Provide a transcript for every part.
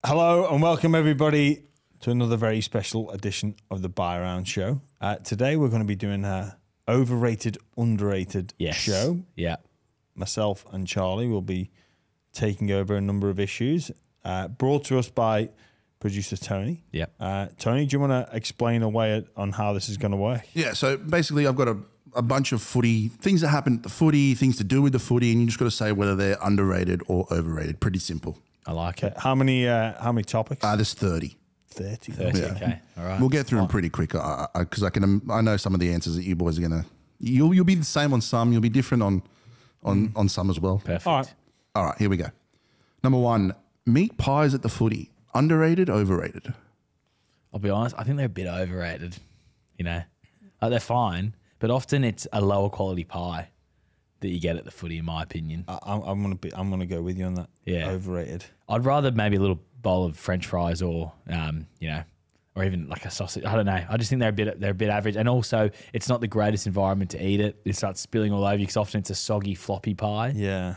Hello and welcome everybody to another very special edition of the Buy Around Show. Today we're going to be doing a overrated, underrated show. Yeah. Myself and Charlie will be taking over a number of issues brought to us by producer Tony. Yeah. Tony, do you want to explain away on how this is going to work? Yeah, so basically I've got a bunch of footy, things that happen at the footy, things to do with the footy, and you just got to say whether they're underrated or overrated. Pretty simple. I like it. How many topics? There's 30. 30. 30, Yeah. okay. All right. We'll get through them pretty quick because I know some of the answers that you boys are going to, you'll be the same on some, you'll be different on some as well. Perfect. All right. All right, here we go. Number one, meat pies at the footy. Underrated, overrated? I'll be honest, I think they're a bit overrated, you know. Like they're fine, but often it's a lower quality pie that you get at the footy, in my opinion. I'm gonna go with you on that. Yeah. Overrated. I'd rather maybe a little bowl of French fries or, you know, or even like a sausage. I don't know. I just think they're a bit average. And also, it's not the greatest environment to eat it. It starts spilling all over you because often it's a soggy, floppy pie. Yeah.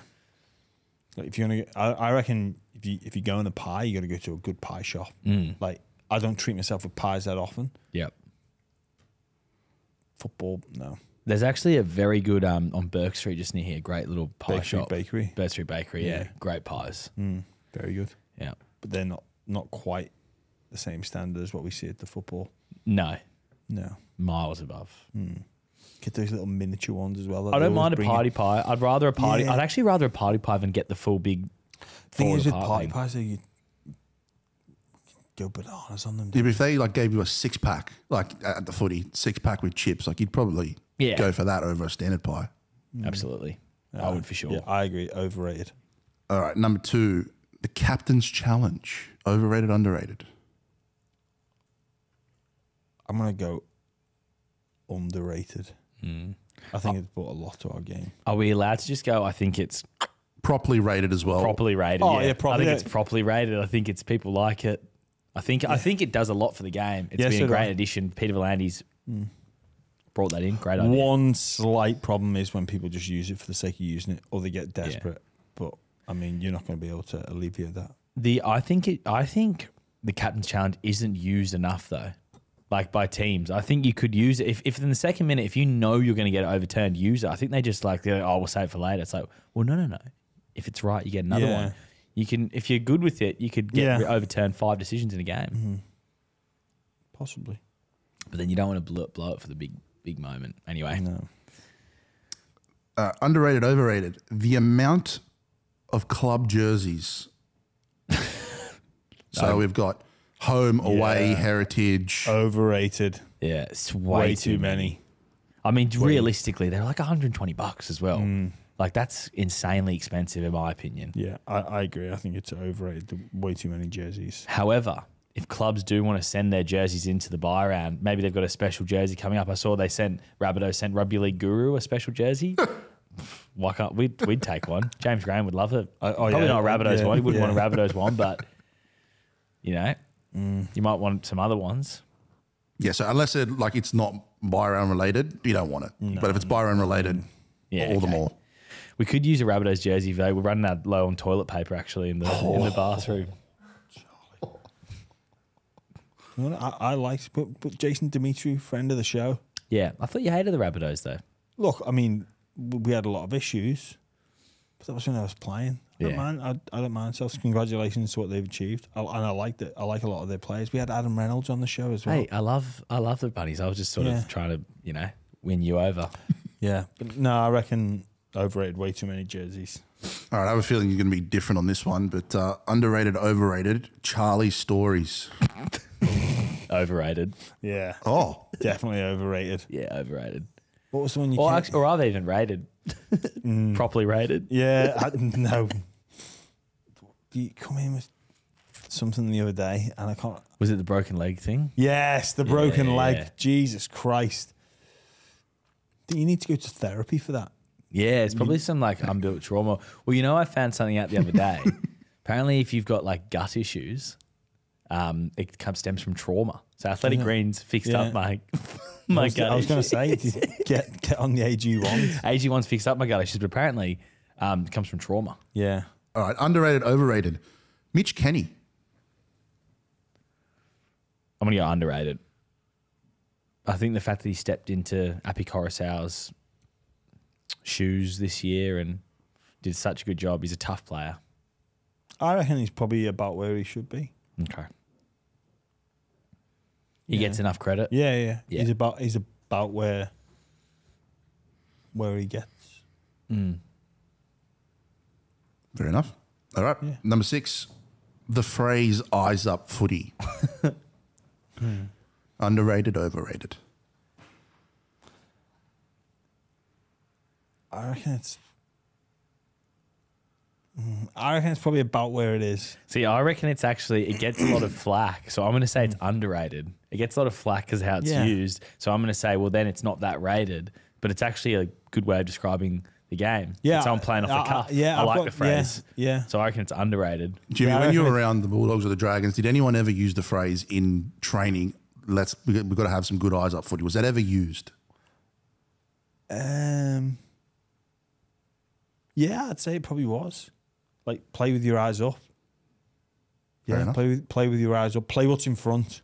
Like if you want to, I reckon if you go in a pie, you got to go to a good pie shop. Like I don't treat myself with pies that often. Yep. Football, no. There's actually a very good on Burke Street just near here, great little pie shop. Bakery. Burke Street Bakery, yeah. Great pies. Very good. Yeah. But they're not quite the same standard as what we see at the football. No. No. Miles above. Get those little miniature ones as well. I don't mind a party pie. I'd actually rather a party pie than get the full big. Thing is with fall-apart party thing. pies, though, you go bananas on them. Yeah, but if they like gave you a 6-pack, like at the footy, 6-pack with chips, like you'd probably go for that over a standard pie. Absolutely. I would for sure. Yeah, I agree. Overrated. All right, number two, the captain's challenge. Overrated, underrated? I'm gonna go underrated. I think it's brought a lot to our game. Are we allowed to just go? I think it's Properly rated as well. properly rated. Oh, yeah, yeah, properly- I think it's properly rated. I think it's people like it. I think it does a lot for the game. It's Yeah, been so a do I. great addition. Peter Volandi's brought that in. Great idea. One slight problem is when people just use it for the sake of using it, or they get desperate. But I mean, you're not going to be able to alleviate that. I think the captain's challenge isn't used enough though. Like by teams, I think you could use it if in the second minute, if you know you're going to get it overturned, use it. I think they just they're like, we'll save it for later. It's like, well, no. If it's right, you get another one. You can, if you're good with it, you could get overturned 5 decisions in a game. Possibly. But then you don't want to blow it for the big moment. Anyway, No. Underrated, overrated? The amount of club jerseys. So we've got home, away, heritage. Overrated. yeah, it's way too many. I mean, realistically, they're like $120 as well. Like that's insanely expensive in my opinion. Yeah, I agree. I think it's overrated. Way too many jerseys. However, if clubs do want to send their jerseys into the buy round, maybe they've got a special jersey coming up. I saw Rabbitohs sent Rugby League Guru a special jersey. Why can't we'd take one? James Graham would love it. Probably not a Rabbitohs one. He wouldn't want a Rabbitohs one, but you know, you might want some other ones. Yeah, so unless it's not buy round related, you don't want it. But if it's buy round related, all the more. We could use a Rabbitohs jersey though. We're running out low on toilet paper actually in the bathroom. You know what I liked, but Jason Dimitri, friend of the show. Yeah, I thought you hated the Rabbitohs though. Look, I mean, we had a lot of issues, but that was when I was playing. I don't mind. So congratulations to what they've achieved. And I liked it. I like a lot of their players. We had Adam Reynolds on the show as well. Hey, I love the Bunnies. I was just sort of trying to, win you over. Yeah. But no, I reckon overrated. Way too many jerseys. All right, I have a feeling you're going to be different on this one, but underrated, overrated, Charlie's stories. Overrated. Yeah. Oh. Definitely overrated. Yeah, overrated. What was the one you Or are they even rated? Properly rated? Yeah. No. You come in with something the other day and I can't. Was it the broken leg thing? Yes, the broken leg. Yeah. Jesus Christ. Do you need to go to therapy for that? Yeah, it's probably some unbuilt trauma. Well, I found something out the other day. Apparently, if you've got gut issues, it stems from trauma. So Athletic Greens fixed up my gut. I was going to say, get on the AG1s. AG1's fixed up my gut issues, but apparently it comes from trauma. Yeah. All right, underrated, overrated. Mitch Kenny. I'm going to go underrated. I think the fact that he stepped into Api Coruscant's shoes this year and did such a good job. He's a tough player. I reckon he's probably about where he should be. Okay. He gets enough credit. Yeah. He's about where he gets. Fair enough. All right. Yeah. Number 6, the phrase "eyes up footy." Underrated, overrated. I reckon it's probably about where it is. See, I reckon it gets a lot of flack. So I'm going to say it's underrated. It gets a lot of flack because of how it's used. So I'm going to say, well, then it's not that rated. But it's actually a good way of describing the game. Yeah. So I'm playing off the cuff. I like the phrase. Yeah. So I reckon it's underrated. Jimmy, when you were around the Bulldogs or the Dragons, did anyone ever use the phrase in training, we've got to have some good eyes up footy? Was that ever used? Yeah, I'd say it probably was. Like, play with your eyes up. Fair Yeah, enough. play with your eyes up. Play what's in front.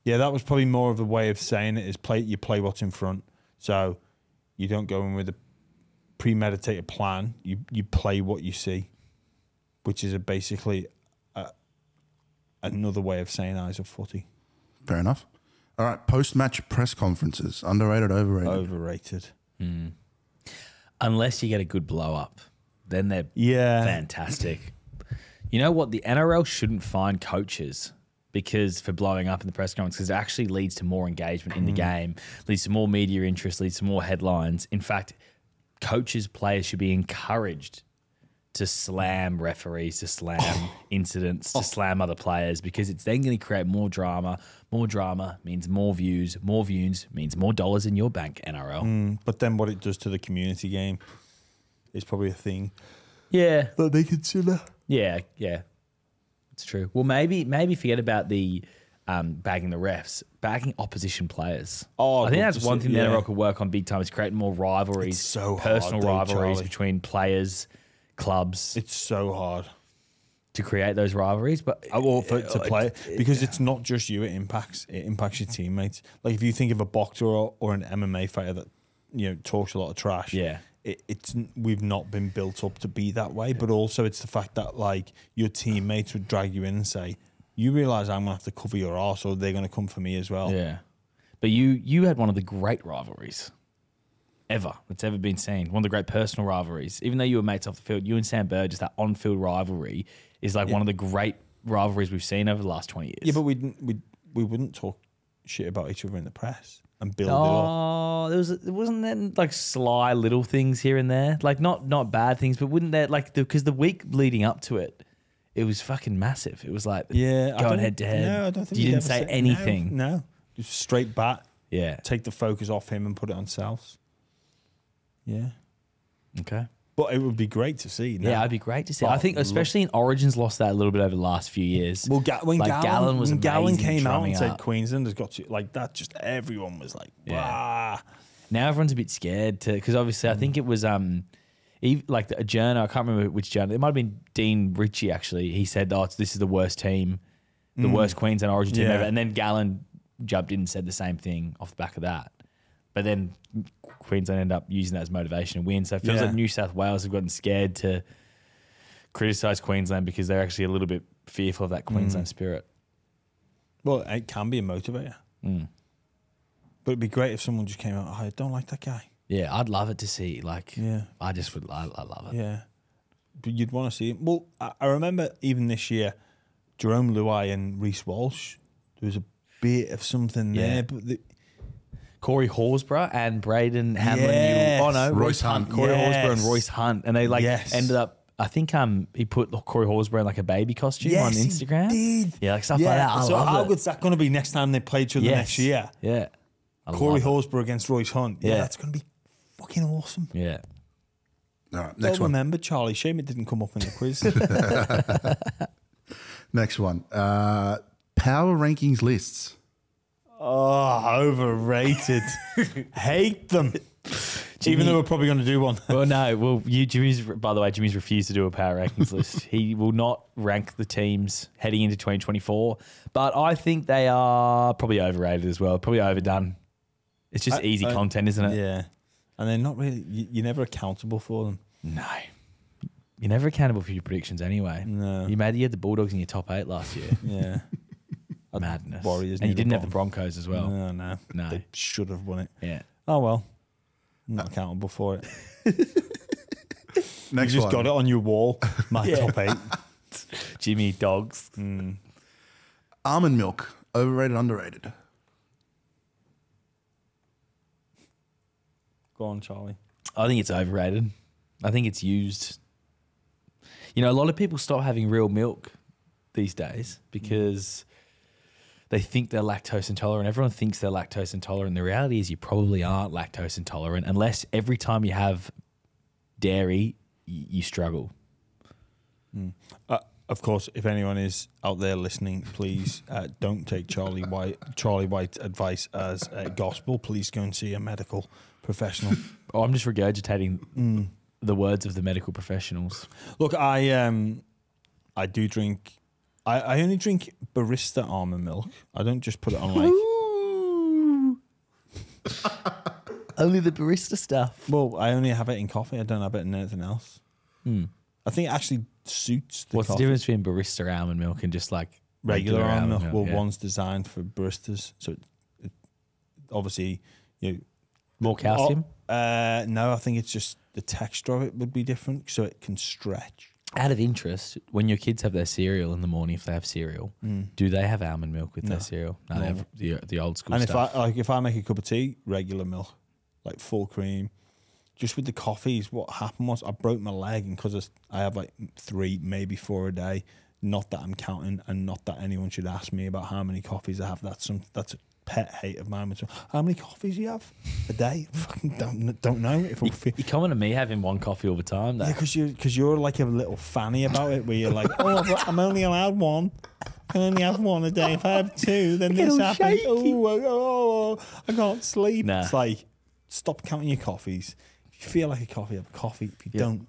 Yeah, that was probably more of a way of saying it, is play what's in front. So you don't go in with a premeditated plan. You play what you see, which is basically another way of saying eyes up footy. Fair enough. All right, post-match press conferences, underrated, overrated? Overrated. Unless you get a good blow-up. Then they're fantastic. You know what? The NRL shouldn't fine coaches for blowing up in the press conference, because it actually leads to more engagement in the game, leads to more media interest, leads to more headlines. In fact, players should be encouraged to slam referees, to slam incidents, to slam other players, because it's then going to create more drama. More drama means more views means more dollars in your bank, NRL. But then what it does to the community game is probably a thing Yeah. that they consider. Yeah. It's true. Well, maybe forget about the bagging the refs, bagging opposition players. Oh, I think that's just- one thing the yeah. NRL could work on big time, is creating more rivalries, It's so personal hard, though, rivalries Charlie. between players, clubs, It's so hard. to create those rivalries. But To play, because it's not just you. It impacts your teammates. Like, if you think of a boxer or an MMA fighter that talks a lot of trash. Yeah. We've not been built up to be that way. But also, it's the fact that, like, your teammates would drag you in and say, "You realise I'm gonna have to cover your arse, or they're gonna come for me as well." Yeah. But you had one of the great rivalries that's ever been seen. One of the great personal rivalries. Even though you were mates off the field, you and Sam Burgess, that on-field rivalry is like one of the great rivalries we've seen over the last 20 years. Yeah, but we wouldn't talk shit about each other in the press and build it up. Oh, wasn't there like sly little things here and there, like not bad things, but wouldn't there, like, because the week leading up to it, it was fucking massive. It was like going head to head. No, I don't think you we'd didn't ever say anything. No, just straight bat. Yeah. Take the focus off him and put it on South. Yeah, Okay. but it would be great to see. now. Yeah, it'd be great to see. But I think especially in Origins lost that a little bit over the last few years. Well, when Like, Gallen was when Gallen amazing came out drumming and said up. Queensland has got to, like, that, just everyone was like, "Wow." Now everyone's a bit scared because obviously I think it was like a journal. I can't remember which journal. It might have been Dean Ritchie actually. He said, "Oh, this is the worst team, the worst Queensland Origin team Yeah. ever." And then Gallen jumped in and said the same thing off the back of that. But then Queensland ended up using that as motivation and win. So it feels like New South Wales have gotten scared to criticise Queensland because they're actually a little bit fearful of that Queensland spirit. Well, it can be a motivator. But it'd be great if someone just came out, "I don't like that guy." Yeah, I'd love it to see. Like, Yeah. I love it. Yeah, but you'd want to see him. Well, I remember even this year, Jerome Luai and Reece Walsh. There was a bit of something there, but Corey Horsburgh and Braden Hamlin. Yes. Royce Hunt. Corey Yes. Horsburgh and Royce Hunt, and they ended up. I think he put Corey Horsburgh in like a baby costume on Instagram. He did. Yeah, like stuff like that. I so love how it. good's that going to be next time they play each other next year? Yeah. I Corey love it. Horsburgh against Royce Hunt. Yeah, Yeah. that's going to be fucking awesome. Yeah. All right, next Don't one. remember, Charlie. Shame it didn't come up in the quiz. Next one. Power rankings lists. Oh, overrated. Hate them. Do Even though we're probably going to do one. Well, no. Well, by the way, Jimmy's refused to do a power rankings list. He will not rank the teams heading into 2024. But I think they are probably overrated as well. Probably overdone. It's just easy content, isn't it? Yeah. And they're not really, you're never accountable for them. No. You're never accountable for your predictions anyway. No. You had the Bulldogs in your top 8 last year. Yeah. Madness. Warriors and you near the didn't have the bottom. Broncos as well. No. No. They should have won it. Yeah. Oh, well. Not accountable for it. Next You just one. got it on your wall. My top 8. Jimmy Dogs. Almond milk, overrated, underrated. Go on, Charlie. I think it's overrated. I think it's used. A lot of people stop having real milk these days because they think they're lactose intolerant. Everyone thinks they're lactose intolerant. The reality is you probably aren't lactose intolerant unless every time you have dairy, you struggle. Of course, if anyone is out there listening, please don't take Charlie White's advice as gospel. Please go and see a medical professional. Oh, I'm just regurgitating the words of the medical professionals. Look, I do drink. I only drink barista almond milk. I don't just put it on Only the barista stuff. Well, I only have it in coffee. I don't have it in anything else. I think it actually suits the What's coffee. the difference between barista almond milk and just like Regular almond milk. Well, yeah. one's designed for baristas, so it obviously More calcium? No, I think it's just the texture of it would be different, so it can stretch. Out of interest, when your kids have their cereal in the morning, if they have cereal, do they have almond milk with their cereal? No, they have the old school And stuff. if I make a cup of tea, regular milk, like full cream, just with the coffees, what happened was I broke my leg, and because I have like 3, maybe 4 a day. Not that I'm counting, and not that anyone should ask me about how many coffees I have. That's a pet hate of mine. How many coffees do you have a day? Fucking don't know. If You comment on me having one coffee all the time, though. yeah, because you're like a little fanny about it, where you're like, I'm only allowed one. I can only have one a day. If I have 2, then this happens. Oh, I can't sleep. Nah. It's like, stop counting your coffees. If you feel like a coffee, have a coffee. If you don't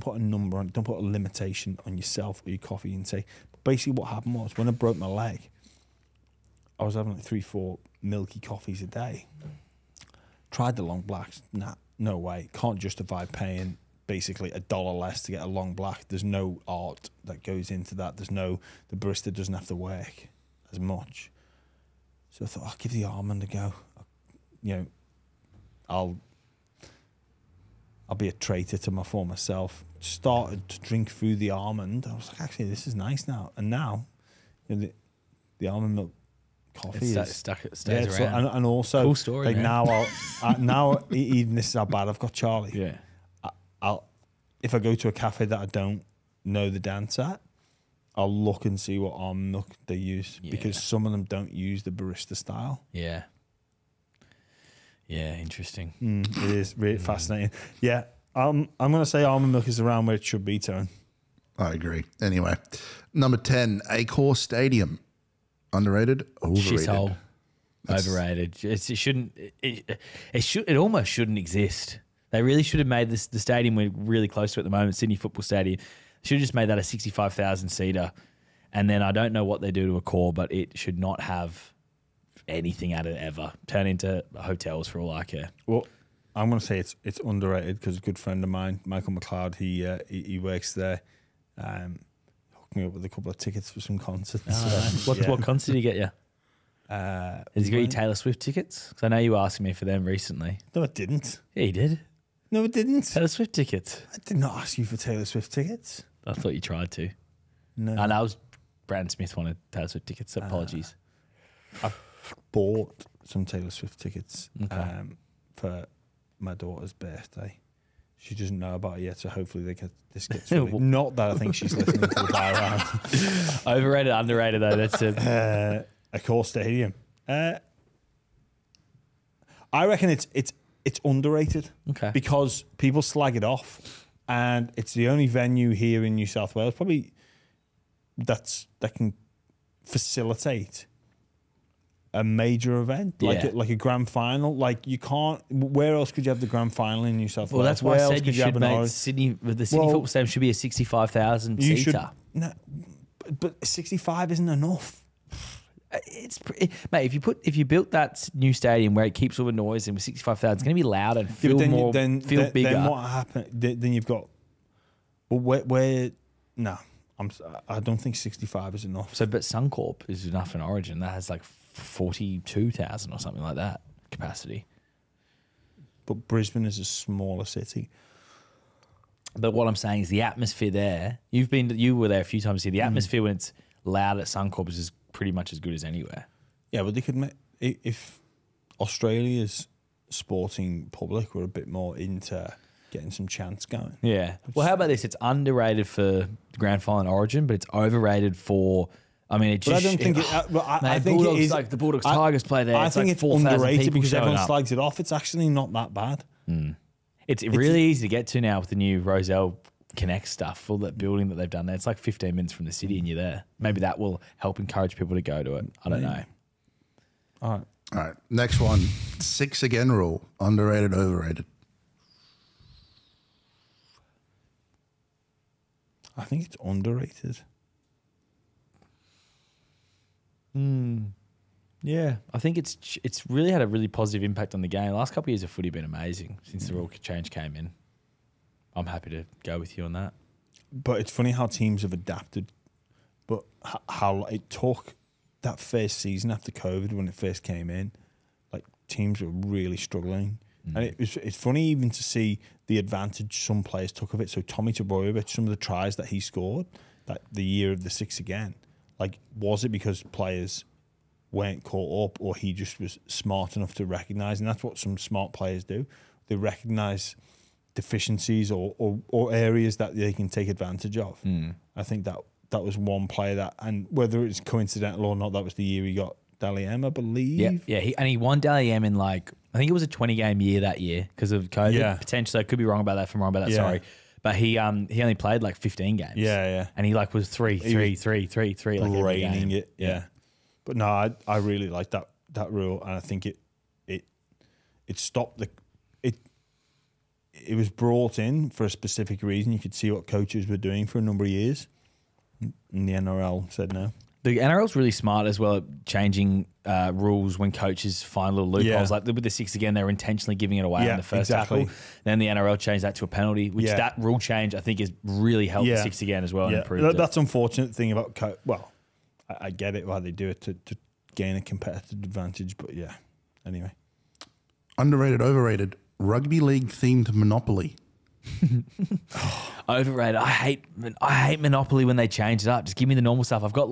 put a number on it. Don't put a limitation on yourself or your coffee intake. But basically, what happened was when I broke my leg, I was having like 3-4 milky coffees a day. Tried the long blacks. Nah, no way. Can't justify paying basically $1 less to get a long black. There's no art that goes into that. The barista doesn't have to work as much. So I thought, I'll give the almond a go. I'll be a traitor to my former self. Started to drink through the almond. I was like, actually, this is nice now. And now, the almond milk coffee stays So, around. and also, Cool story, like man. now, even this is how bad I've got Charlie. Yeah. If I go to a cafe that I don't know the dance at, I'll look and see what almond milk they use, because some of them don't use the barista style. Yeah. Yeah, interesting. It is really fascinating. Yeah, I'm going to say almond milk is around where it should be, Tone. I agree. Anyway, number 10, Accor Stadium. Underrated, overrated. Shithole. Overrated. It almost shouldn't exist. They really should have made the stadium we're really close to at the moment, Sydney Football Stadium. Should have just made that a 65,000 seater. And then I don't know what they do to a core, but it should not have anything at it ever. Turn into hotels for all I care. Well, I'm going to say it's underrated because a good friend of mine, Michael McLeod, he works there. Hooked me up with a couple of tickets for some concerts. What concert did he get you? Has he got you Taylor Swift tickets? Because I know you were asking me for them recently. No, I didn't. Yeah, he did. No, it didn't. Taylor Swift tickets. I did not ask you for Taylor Swift tickets. I thought you tried to. No. And I was Brandon Smith wanted Taylor Swift tickets. So apologies. I bought some Taylor Swift tickets for my daughter's birthday. She doesn't know about it yet, so hopefully this gets really, not that I think she's listening to the bar around. Overrated, underrated though. That's it. Accor Stadium. I reckon it's underrated. Okay. Because people slag it off, and it's the only venue here in New South Wales probably that can facilitate a major event, like Yeah. like a grand final. Like you can't. Where else could you have the grand final in New South Wales? Well, that's why Where I else said you could have should an make Orange- Sydney. The Sydney Well, football stadium should be a 65,000 You seater. should. No, but 65 isn't enough. Mate, if you built that new stadium where it keeps all the noise and with 65,000, it's going to be loud and feel more, feel bigger. Then what happened? Then you've got. But where? No, I don't think 65 is enough. So, but Suncorp is enough in Origin. That has like 42,000 or something like that capacity. But Brisbane is a smaller city. But what I'm saying is the atmosphere there. You were there a few times here. The atmosphere when it's loud at Suncorp is pretty much as good as anywhere. Yeah, but they could make if Australia's sporting public were a bit more into getting some chants going. Yeah. Well, how about this? It's underrated for the grand final in Origin, but it's overrated for. I mean, it But just. I don't think it. I think Bulldogs, it is like the Bulldogs Tigers play there. I it's think like it's 4,000 underrated people because showing everyone up. slags it off. It's actually not that bad. It's really easy to get to now with the new Roselle Connect stuff, all that building that they've done there. It's like 15 minutes from the city and you're there. Maybe that will help encourage people to go to it. I don't know. All right. All right, next one. 6 again rule. Underrated, overrated. I think it's underrated. Yeah, I think it's really had a really positive impact on the game. The last couple of years of footy have been amazing since the rule change came in. I'm happy to go with you on that. But it's funny how teams have adapted. But how it took that first season after COVID when it first came in, like teams were really struggling. And it's funny even to see the advantage some players took of it. So Tommy Trbojevich, some of the tries that he scored, that the year of the 6 again, like was it because players weren't caught up or he just was smart enough to recognise? And that's what some smart players do. They recognise deficiencies or areas that they can take advantage of. I think that was one player that, and whether it's coincidental or not, that was the year he got Dally M, I believe. Yeah. He won Dally M in like, I think it was a 20-game year that year because of COVID. Yeah. Potentially, I could be wrong about that. If I'm wrong about that, Yeah. sorry. But he only played like 15 games. Yeah. And he like was 3, like every Raining game. it, yeah. But no, I really like that rule, and I think it stopped the it was brought in for a specific reason. You could see what coaches were doing for a number of years, and the NRL said no. The NRL's really smart as well at changing rules when coaches find little loopholes. Yeah. Like with the 6 again, they were intentionally giving it away on the first tackle. Then the NRL changed that to a penalty, which that rule change I think has really helped the 6 again as well and improved it. That's unfortunate thing about well, I get it why they do it to gain a competitive advantage, but yeah. Anyway, Underrated, overrated. Rugby league themed Monopoly. Overrated. I hate Monopoly when they change it up. Just give me the normal stuff. I've got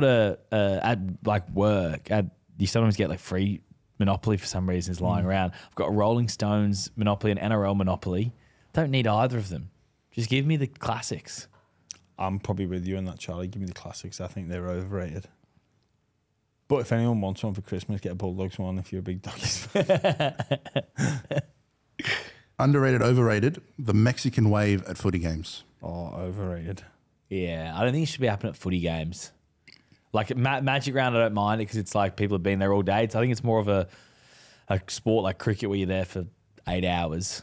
a at like work. You sometimes get like free Monopoly for some reasons lying around. I've got a Rolling Stones Monopoly and NRL Monopoly. Don't need either of them. Just give me the classics. I'm probably with you on that, Charlie. Give me the classics. I think they're overrated. But if anyone wants one for Christmas, get a Bulldogs one if you're a big Doggies fan. Underrated, overrated. The Mexican wave at footy games. Oh, overrated. Yeah, I don't think it should be happening at footy games. Like Magic Round, I don't mind it because it's like people have been there all day. So I think it's more of a sport like cricket where you're there for 8 hours.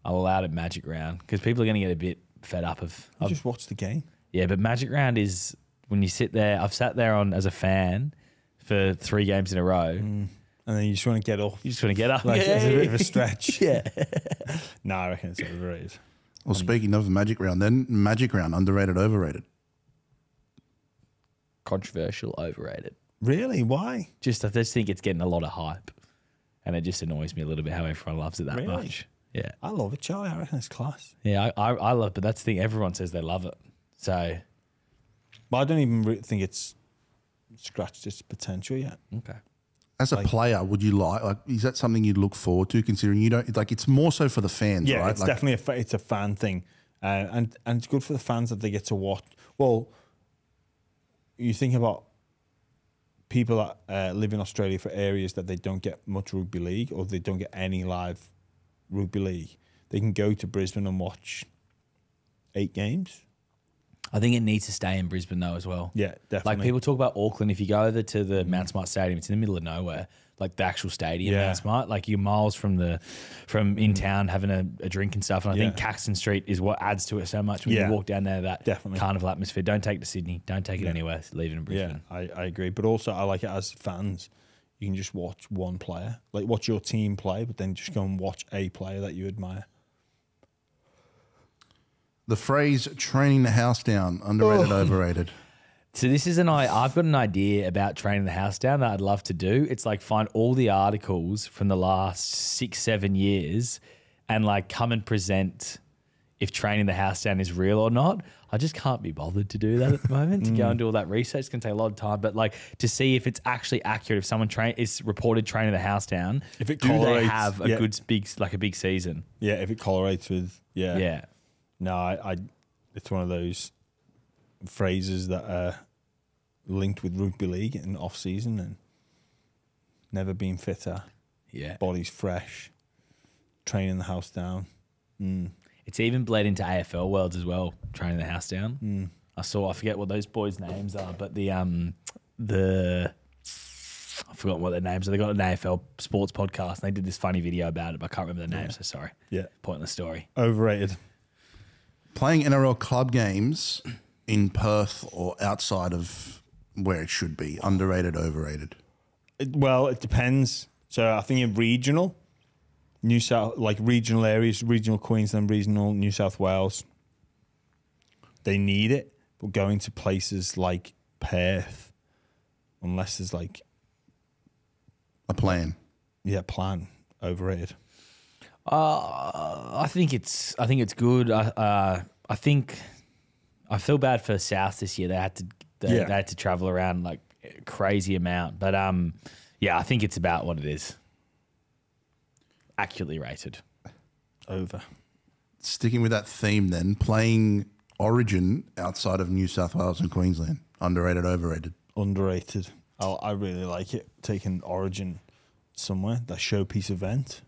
I'll allow it at Magic Round because people are going to get a bit fed up of. You just watch the game. Yeah, but Magic Round is when you sit there. I've sat there as a fan for 3 games in a row. And then you just want to get off. You just want to get up. Like, it's a bit of a stretch. Yeah. No, I reckon it's overrated. Well, speaking of the Magic Round, then Magic Round, underrated, overrated. Controversial, overrated. Really? Why? I just think it's getting a lot of hype. And it just annoys me a little bit how everyone loves it that Really? much. Yeah. I love it, Charlie. I reckon it's class. Yeah, I love it, but that's the thing. Everyone says they love it. So, But I don't even think it's scratched its potential yet. okay. As a player, would you like, is that something you'd look forward to considering you don't, like it's more so for the fans, Yeah, right? it's definitely it's a fan thing. And it's good for the fans that they get to watch. Well, you think about people that live in Australia for areas that they don't get much rugby league or they don't get any live rugby league. They can go to Brisbane and watch 8 games. I think it needs to stay in Brisbane though as well. Yeah, definitely. Like people talk about Auckland. If you go over to the Mount Smart Stadium, it's in the middle of nowhere. Like the actual stadium, Yeah. Mount Smart. Like you're miles from in town having a drink and stuff. And I think Caxton Street is what adds to it so much when you walk down there. That Definitely. carnival atmosphere. Don't take it to Sydney. Don't take it anywhere. Leave it in Brisbane. Yeah, I agree. But also, I like it as fans. You can just watch one player, like watch your team play, but then just go and watch a player that you admire. The phrase "training the house down" underrated, overrated. So this is I've got an idea about training the house down that I'd love to do. It's like find all the articles from the last 6-7 years and like come and present if training the house down is real or not. I just can't be bothered to do that at the moment. To go and do all that research it's going to take a lot of time. But like to see if it's actually accurate, if someone is reported training the house down, If it do they correlates, have a good big season? Yeah, if it correlates with Yeah. No, I it's one of those phrases that are linked with rugby league and off season and never been fitter. Yeah. Body's fresh, training the house down. It's even bled into AFL worlds as well, training the house down. I forget what those boys' names are, but I forgot what their names are. They got an AFL sports podcast and they did this funny video about it, but I can't remember their names, so sorry. Yeah. Pointless story. Overrated. Playing NRL club games in Perth or outside of where it should be, underrated, overrated. Well, it depends. So I think in regional, regional areas, regional Queensland, regional New South Wales, they need it. But going to places like Perth, unless there's like A plan. plan, overrated. I think it's good. I think I feel bad for South this year. They had to travel around like a crazy amount. But I think it's about what it is. Accurately rated. Over. Sticking with that theme then, playing Origin outside of New South Wales and Queensland, underrated, overrated. Underrated. I really like it. Taking Origin somewhere, that showpiece event.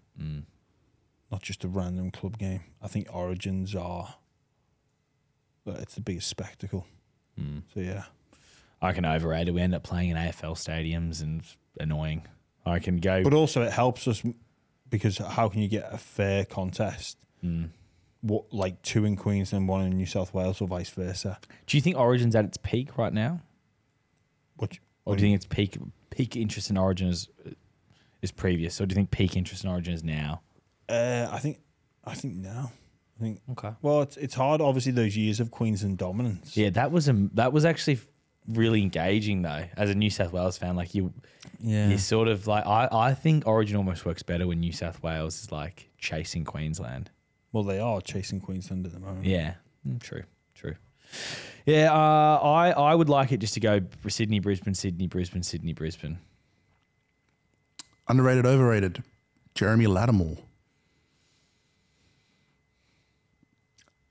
Not just a random club game. I think Origins it's the biggest spectacle. So yeah. I reckon overrated. We end up playing in AFL stadiums and it's annoying. I can go. But also it helps us because how can you get a fair contest? What, like 2 in Queensland, 1 in New South Wales or vice versa? Do you think Origin's at its peak right now? Or do you think its peak interest in Origin is previous? Or do you think peak interest in Origin is now? I think now. Okay. Well, it's hard. Obviously, those years of Queensland dominance. Yeah, that was actually really engaging though. As a New South Wales fan, like you sort of like I think Origin almost works better when New South Wales is like chasing Queensland. Well, they are chasing Queensland at the moment. Yeah, true. Yeah, I would like it just to go Sydney, Brisbane, Sydney, Brisbane, Sydney, Brisbane. Underrated, overrated. Jeremy Lattimore.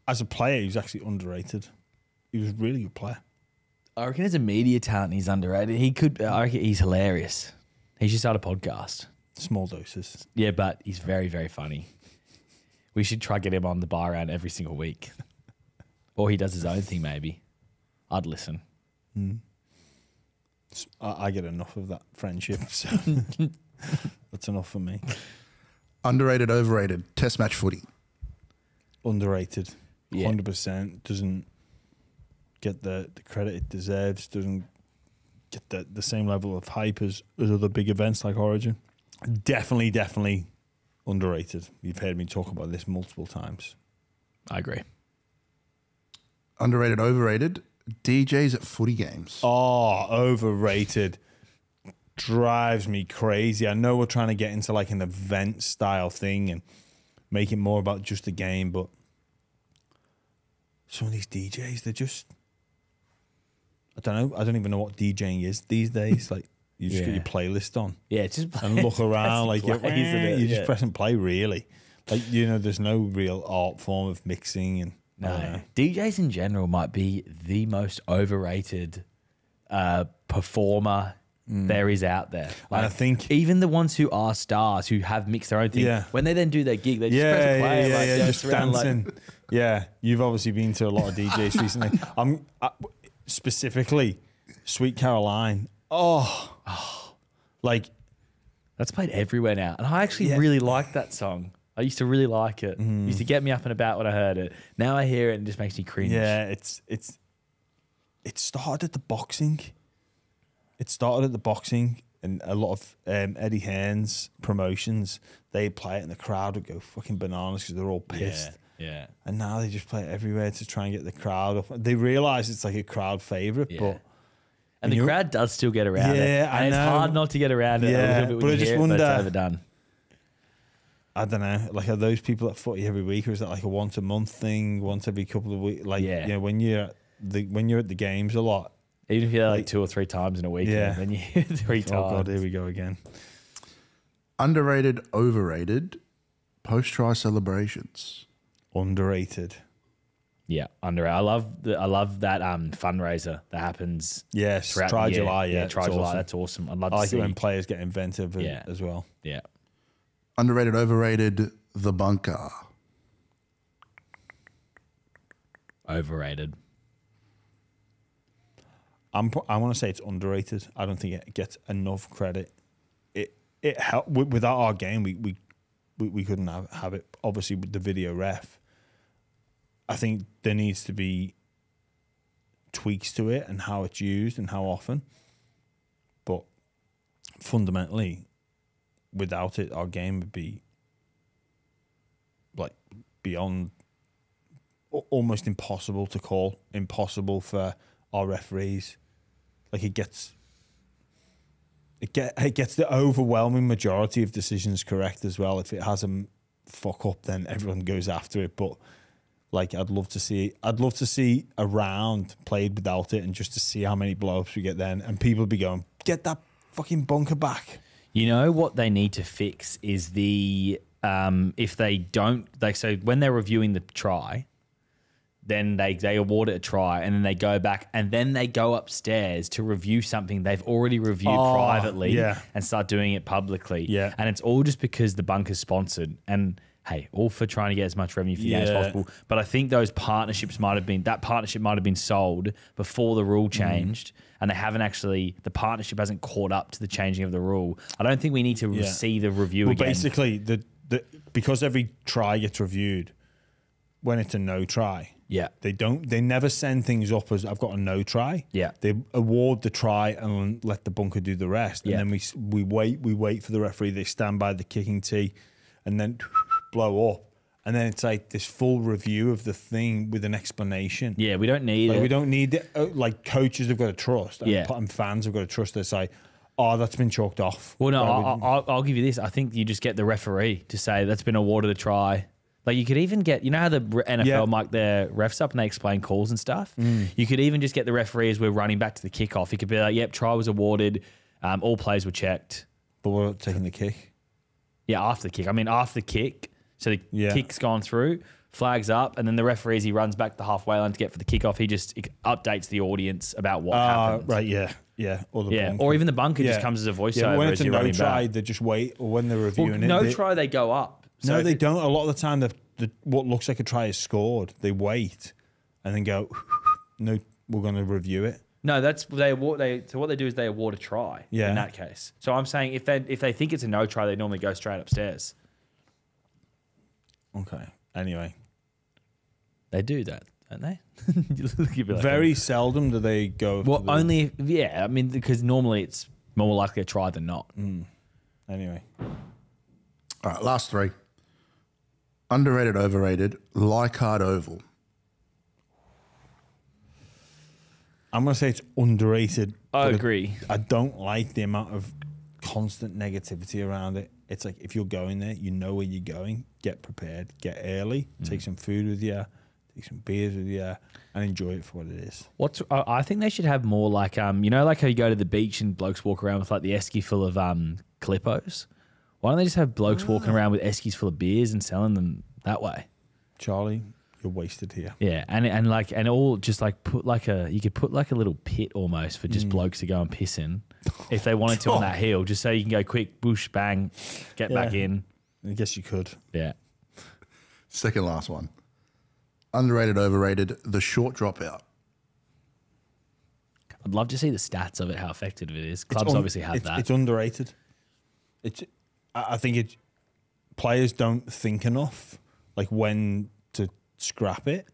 As a player, he was actually underrated. He was a really good player. I reckon as a media talent, he's underrated. I reckon he's hilarious. He should start a podcast. Small doses. Yeah, but he's very, very funny. We should try get him on the bar round every single week. Or he does his own thing, maybe. I'd listen. I get enough of that friendship, so that's enough for me. Underrated, overrated. Test match footy. Underrated. Yeah. 100%. Doesn't get the credit it deserves. Doesn't get the same level of hype as other big events like Origin. Definitely underrated. You've heard me talk about this multiple times. I agree. Underrated, overrated. DJs at footy games. Oh, overrated. Drives me crazy. I know we're trying to get into like an event style thing and make it more about just the game, but some of these DJs, they're just, I don't know. I don't even know what DJing is these days. Like you just get your playlist on. Yeah, it's just and look around like play, you just press and play really. Like, there's no real art form of mixing and no. DJs in general might be the most overrated performer there is out there. Like, And I think even the ones who are stars who have mixed their own thing, Yeah. when they then do their gig, they just press a play, like, just around, dancing. Yeah, you've obviously been to a lot of DJs recently. Specifically, Sweet Caroline. Like that's played everywhere now, and I actually Yeah. really like that song. I used to really like it. It used to get me up and about when I heard it. Now I hear it and it just makes me cringe. yeah, it started at the boxing. It started at the boxing, and a lot of Eddie Hearn's promotions, they'd play it and the crowd would go fucking bananas because they're all pissed. Yeah. And now they just play it everywhere to try and get the crowd up. They realise it's like a crowd favourite, Yeah. but And the crowd does still get around it. Yeah, And I it's know. hard not to get around it a Yeah, little bit when but I you just hear it, wonder- but it's overdone. I don't know. Like, are those people at footy every week, or is that like a once a month thing, once every couple of weeks? Like, Yeah. you know, when you're at the games a lot. Even if you're there like 2 or 3 times in a weekend, Yeah. then you hear it 3 times. Oh god, here we go again. Underrated, overrated, post-try celebrations. Underrated. Yeah, I love that fundraiser that happens. Yes, throughout Try the year. July. Yeah, Try it's July. awesome. That's awesome. I'd love I to like see. it when players get inventive Yeah. as well. Yeah, Underrated, overrated, the bunker. overrated. I want to say it's underrated. I don't think it gets enough credit. It helped without our game. We couldn't have it. Obviously, with the video ref, I think there needs to be tweaks to it and how it's used and how often. But fundamentally, without it, our game would be like beyond almost impossible to call, impossible for our referees. Like it gets the overwhelming majority of decisions correct as well. If it has a fuck up, then everyone goes after it. But like, I'd love to see a round played without it, and just to see how many blow-ups we get then, and people be going, get that fucking bunker back. You know what they need to fix is the if they don't, like, so when they're reviewing the try, then they award it a try, and then they go back, and then they go upstairs to review something they've already reviewed privately, yeah. and start doing it publicly. Yeah. And it's all just because the bunker's sponsored. And hey, all for trying to get as much revenue for the game as Yeah. possible. But I think that partnership might have been sold before the rule changed, and they haven't actually, the partnership hasn't caught up to the changing of the rule. I don't think we need to see the review again. Basically, because every try gets reviewed, when it's a no try, Yeah. they never send things up as I've got a no try. Yeah. They award the try and let the bunker do the rest. And Yeah. then we wait for the referee. They stand by the kicking tee and then blow up. And then it's like this full review of the thing with an explanation. Yeah, we don't need it. We don't need it. Like, coaches have got to trust, and, Yeah. and fans have got to trust. They say, "Oh, that's been chalked off." Well, no, Why would- I'll give you this. I think you just get the referee to say that's been awarded a try. Like, you could even get, you know how the NFL mic their refs up and they explain calls and stuff? You could even just get the referee as we're running back to the kickoff. He could be like, yep, try was awarded. All plays were checked. But we're not taking the kick. Yeah, after the kick. I mean, after the kick. So the Yeah. kick's gone through, flags up, and then the referee, as he runs back the halfway line to get for the kickoff, he just updates the audience about what happened. Right, yeah. Or the bunker. Or even the bunker just Yeah. comes as a voiceover Yeah, when as it's a you're no running try, back. they just wait. Or when they're reviewing No it, try, they go up. So no, if they it- don't. A lot of the time, what looks like a try is scored. They wait and then go, no, we're going to review it. No, that's they award. So what they do is they award a try. Yeah. In that case, so I'm saying if they think it's a no try, they normally go straight upstairs. Okay. Anyway, They do that, don't they? You'd be like, very seldom do they go. well, to the- only I mean, because normally it's more likely a try than not. Anyway, All right, last three. Underrated, overrated, Leichhardt Oval. I'm going to say it's underrated. I but agree. I don't like the amount of constant negativity around it. It's like, if you're going there, you know where you're going. Get prepared. Get early. Take some food with you. Take some beers with you, and enjoy it for what it is. I think they should have more like you know, like how you go to the beach and blokes walk around with like the esky full of clippos. Why don't they just have blokes walking around with eskies full of beers and selling them that way? Charlie, you're wasted here. Yeah, and all just like you could put like a little pit almost for just blokes to go and piss in if they wanted to on that hill, just so you can go quick, boosh, bang, get back in. I guess you could. Yeah. Second last one. Underrated, overrated, the short dropout. I'd love to see the stats of it, how effective it is. Clubs obviously have that. It's underrated. I think players don't think enough, like when to scrap it.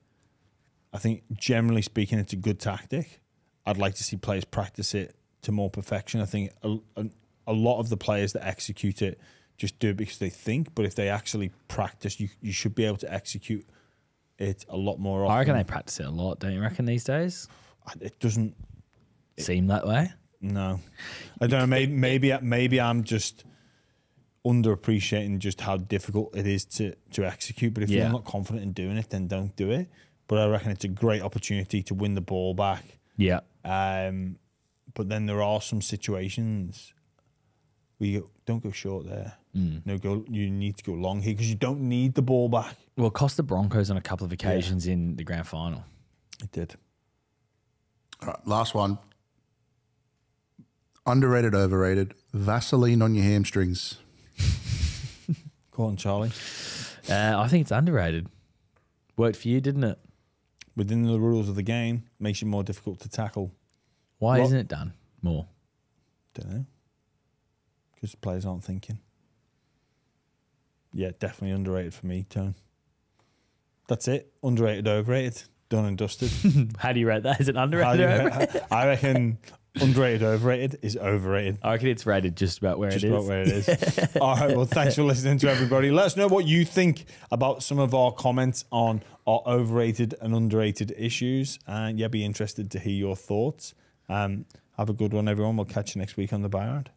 I think generally speaking, it's a good tactic. I'd like to see players practice it to more perfection. I think a lot of the players that execute it just do it because they think, but if they actually practice, you should be able to execute it a lot more often. I reckon they practice it a lot, don't you reckon, these days? It doesn't seem that way. No. I don't know, maybe I'm just underappreciating just how difficult it is to execute, but if you're not confident in doing it, then don't do it. But I reckon it's a great opportunity to win the ball back. Yeah. But then there are some situations where you don't go short there. No, you need to go long here because you don't need the ball back. Well, it cost the Broncos on a couple of occasions in the grand final. It did. All right, last one. Underrated, overrated, Vaseline on your hamstrings. Go on, Charlie. I think it's underrated. Worked for you, didn't it? Within the rules of the game, makes you more difficult to tackle. Why isn't it done more? Don't know. Because players aren't thinking. Yeah, definitely underrated for me, Tone. That's it. Underrated, overrated. Done and dusted. How do you rate that? Is it underrated or overrated? I reckon underrated, overrated is overrated. I reckon it's rated just about where it is. Just about where it is. All right, well, thanks for listening to everybody. Let us know what you think about some of our comments on our overrated and underrated issues. And yeah, be interested to hear your thoughts. Have a good one, everyone. We'll catch you next week on The Byard.